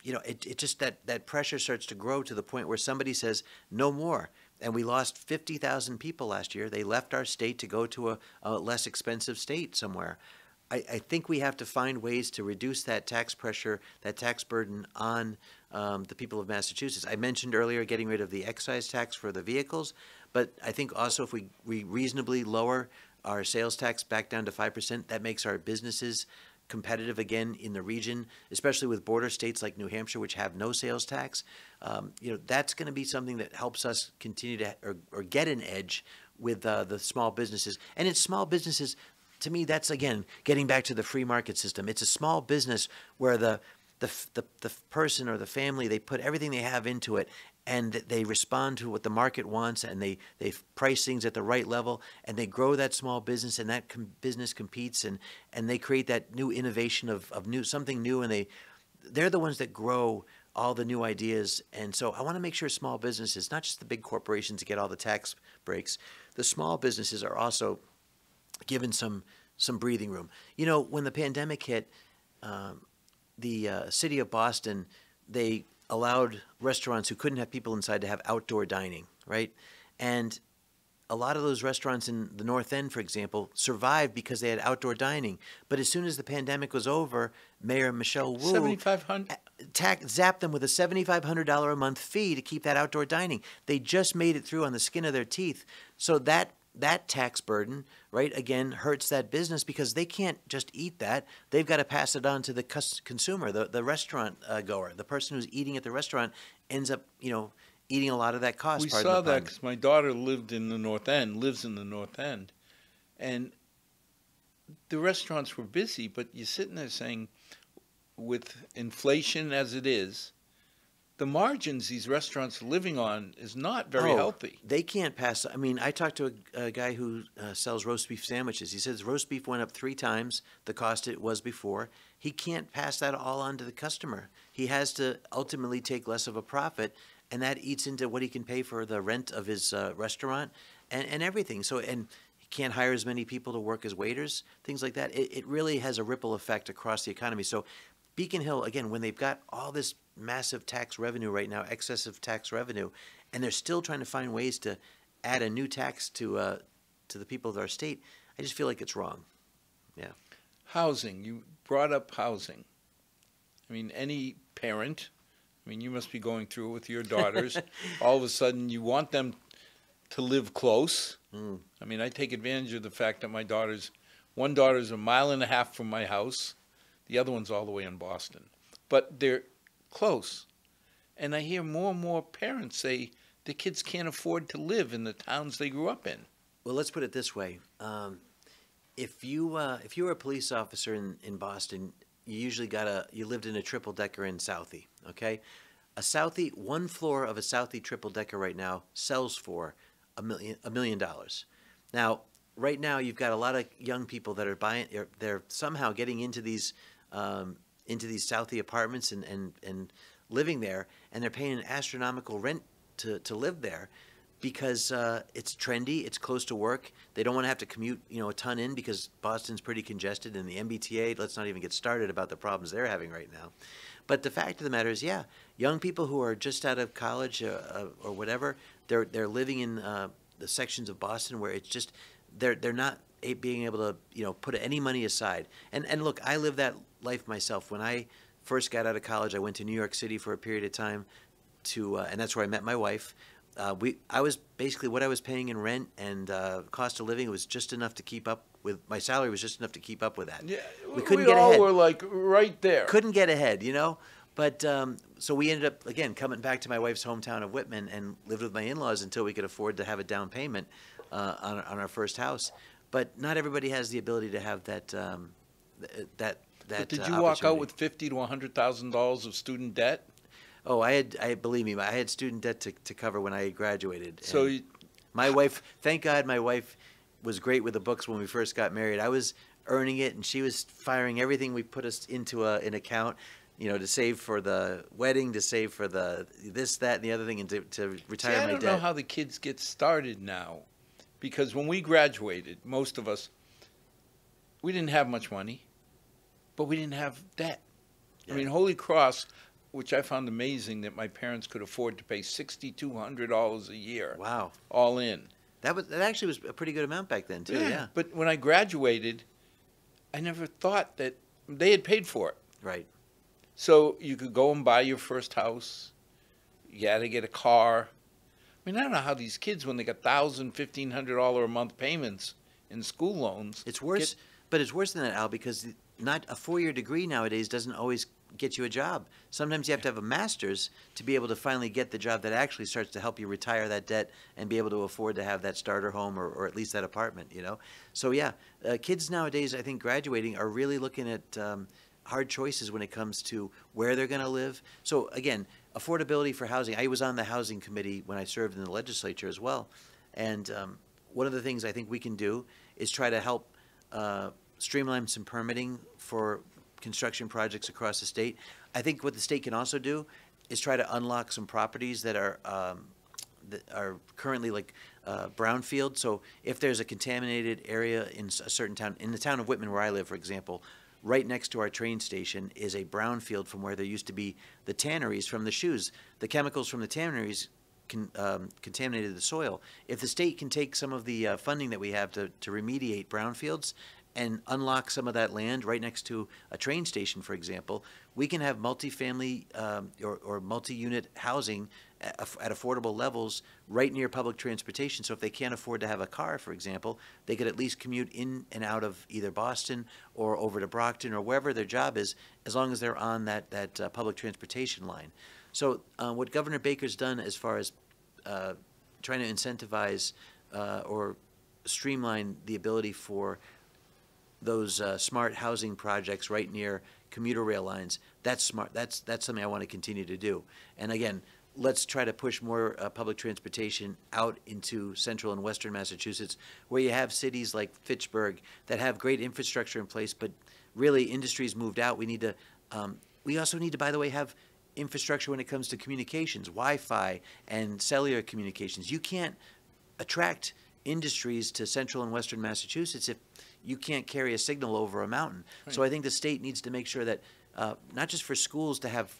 it just that pressure starts to grow to the point where somebody says no more. And we lost 50,000 people last year. They left our state to go to a less expensive state somewhere. I think we have to find ways to reduce that tax pressure, that tax burden on the people of Massachusetts. I mentioned earlier getting rid of the excise tax for the vehicles, but I think also if we reasonably lower our sales tax back down to 5%, that makes our businesses competitive again in the region, especially with border states like New Hampshire, which have no sales tax. That's going to be something that helps us continue to or get an edge with the small businesses. And it's small businesses. To me, that's again getting back to the free market system. It's a small business where the person or the family, they put everything they have into it, and they respond to what the market wants, and they price things at the right level, and they grow that small business, and that business competes, and they create that new innovation of something new, and they're the ones that grow all the new ideas. And so I want to make sure small businesses, not just the big corporations that get all the tax breaks, the small businesses are also given some breathing room. When the pandemic hit, the city of Boston, they allowed restaurants who couldn't have people inside to have outdoor dining, right? And a lot of those restaurants in the North End, for example, survived because they had outdoor dining. But as soon as the pandemic was over, Mayor Michelle Wu $7,500 zapped them with a $7,500 a month fee to keep that outdoor dining. They just made it through on the skin of their teeth. So that tax burden, right, again, hurts that business because they can't just eat that. They've got to pass it on to the consumer, the restaurant goer. The person who's eating at the restaurant ends up, eating a lot of that cost. We saw that because my daughter lives in the North End, and the restaurants were busy, but you're sitting there saying, with inflation as it is, the margins these restaurants are living on is not very Oh, healthy. they can't pass. I mean, I talked to a guy who sells roast beef sandwiches. He says roast beef went up 3 times the cost it was before. He can't pass that all on to the customer. He has to ultimately take less of a profit, and that eats into what he can pay for the rent of his restaurant and everything. So, and he can't hire as many people to work as waiters, things like that. It really has a ripple effect across the economy. So Beacon Hill, again, when they've got all this massive tax revenue right now, excessive tax revenue, and they're still trying to find ways to add a new tax to the people of our state, I just feel like it's wrong. Yeah. Housing, you brought up housing. I mean, any parent, I mean, you must be going through it with your daughters. All of a sudden, you want them to live close. Mm. I mean, I take advantage of the fact that one daughter's 1.5 miles from my house. The other one's all the way in Boston. But they're close. And I hear more and more parents say the kids can't afford to live in the towns they grew up in. Well, let's put it this way. If you were a police officer in Boston, you lived in a triple decker in Southie, okay? One floor of a Southie triple decker right now sells for $1 million. Now, right now you've got a lot of young people that are they're somehow getting into these Southie apartments and living there, and they're paying an astronomical rent to live there because it's trendy, it's close to work. They don't want to have to commute, a ton in because Boston's pretty congested, and the MBTA, let's not even get started about the problems they're having right now. But the fact of the matter is, yeah, young people who are just out of college or whatever, they're living in the sections of Boston where it's just they're not being able to put any money aside. And look, I lived that life myself. When I first got out of college, I went to New York City for a period of time and that's where I met my wife. I was basically what I was paying in rent and cost of living was just enough to keep up with my salary was just enough to keep up with that. Yeah, we couldn't get ahead. We all were like right there. Couldn't get ahead, But so we ended up again coming back to my wife's hometown of Whitman and lived with my in-laws until we could afford to have a down payment on our first house. But not everybody has the ability to have that. But did you walk out with $50,000 to $100,000 of student debt? Oh, believe me, I had student debt to cover when I graduated. So my wife, thank God, my wife was great with the books when we first got married. I was earning it, and she was firing everything we put us into an account, to save for the wedding, to save for the this, that, and the other thing, and to retire my debt. I don't know how the kids get started now, because when we graduated, most of us, we didn't have much money, but we didn't have debt. Yeah. I mean, Holy Cross, which I found amazing that my parents could afford to pay $6,200 a year. Wow. All in. That actually was a pretty good amount back then, too, yeah. But when I graduated, I never thought that they had paid for it. Right. So you could go and buy your first house. You had to get a car. I mean, I don't know how these kids, when they got $1,000, $1,500 a month payments in school loans. It's worse, but it's worse than that, Al, because not a 4-year degree nowadays doesn't always get you a job. Sometimes you have to have a master's to be able to finally get the job that actually starts to help you retire that debt and be able to afford to have that starter home or at least that apartment, So yeah, kids nowadays, I think graduating are really looking at hard choices when it comes to where they're going to live. So again, affordability for housing. I was on the housing committee when I served in the legislature as well. And one of the things I think we can do is try to help streamline some permitting for construction projects across the state. I think what the state can also do is try to unlock some properties that are currently like brownfield. So if there's a contaminated area in a certain town, in the town of Whitman where I live, for example, right next to our train station is a brownfield from where there used to be the tanneries from the shoes. The chemicals from the tanneries contaminated the soil. If the state can take some of the funding that we have to remediate brownfields and unlock some of that land right next to a train station, for example, we can have multifamily or multi-unit housing at affordable levels right near public transportation. So if they can't afford to have a car, for example, they could at least commute in and out of either Boston or over to Brockton or wherever their job is, as long as they're on that public transportation line. So what Governor Baker's done as far as trying to incentivize or streamline the ability for those smart housing projects right near commuter rail lines, That's smart. That's something I want to continue to do. And again, let's try to push more public transportation out into central and western Massachusetts, where you have cities like Fitchburg that have great infrastructure in place, but really industry's moved out. We need to, we also need to, by the way, have infrastructure when it comes to communications, Wi-Fi and cellular communications. You can't attract industries to central and western Massachusetts if you can't carry a signal over a mountain. Right. So I think the state needs to make sure that not just for schools to have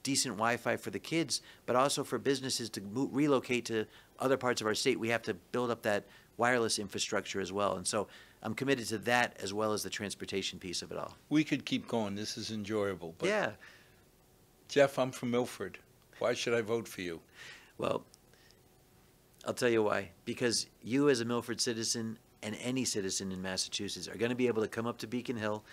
decent Wi-Fi for the kids, but also for businesses to relocate to other parts of our state. We have to build up that wireless infrastructure as well. And so I'm committed to that as well as the transportation piece of it all. We could keep going. This is enjoyable. But yeah. Geoff, I'm from Milford. Why should I vote for you? Well, I'll tell you why. Because you as a Milford citizen and any citizen in Massachusetts are going to be able to come up to Beacon Hill,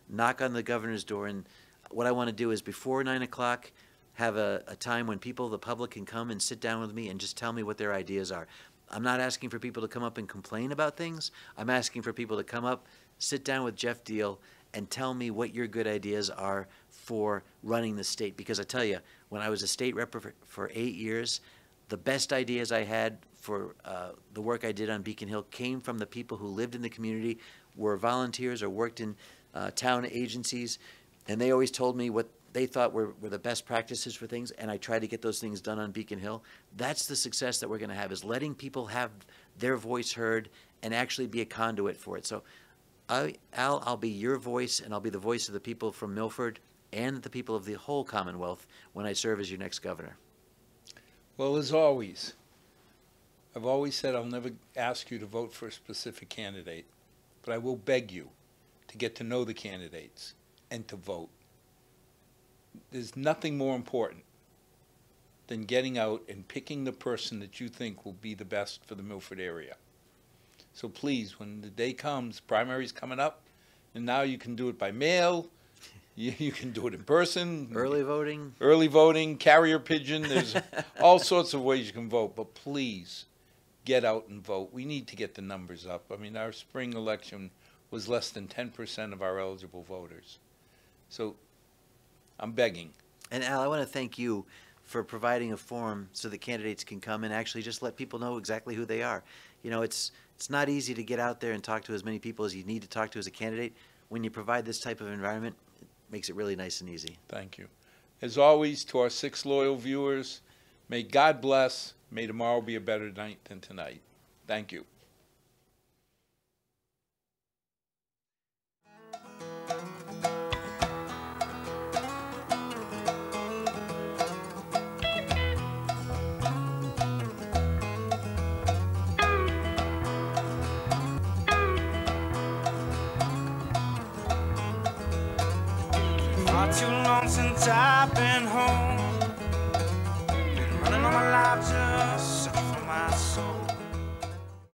knock on the governor's door, and what I want to do is before 9 o'clock have a time when people, the public, can come and sit down with me and just tell me what their ideas are. I'm not asking for people to come up and complain about things. I'm asking for people to come up, sit down with Geoff Diehl, and tell me what your good ideas are for running the state. Because I tell you, when I was a state rep for 8 years, the best ideas I had for the work I did on Beacon Hill came from the people who lived in the community, were volunteers, or worked in town agencies, and they always told me what they thought were the best practices for things, and I tried to get those things done on Beacon Hill. That's the success that we're going to have, is letting people have their voice heard and actually be a conduit for it. So I'll be your voice, and I'll be the voice of the people from Milford and the people of the whole Commonwealth when I serve as your next governor. Well, as always, I've always said I'll never ask you to vote for a specific candidate, but I will beg you to get to know the candidates and to vote. There's nothing more important than getting out and picking the person that you think will be the best for the Milford area. So please, when the day comes, primary's coming up, and now you can do it by mail, you can do it in person. Early voting. Early voting, carrier pigeon, there's all sorts of ways you can vote, but please get out and vote. We need to get the numbers up. I mean, our spring election was less than 10% of our eligible voters. So I'm begging. And Al, I want to thank you for providing a forum so that candidates can come and actually just let people know exactly who they are. You know, it's not easy to get out there and talk to as many people as you need to talk to as a candidate. When you provide this type of environment, it makes it really nice and easy. Thank you. As always, to our 6 loyal viewers, may God bless. May tomorrow be a better night than tonight. Thank you. Not too long since I've been home.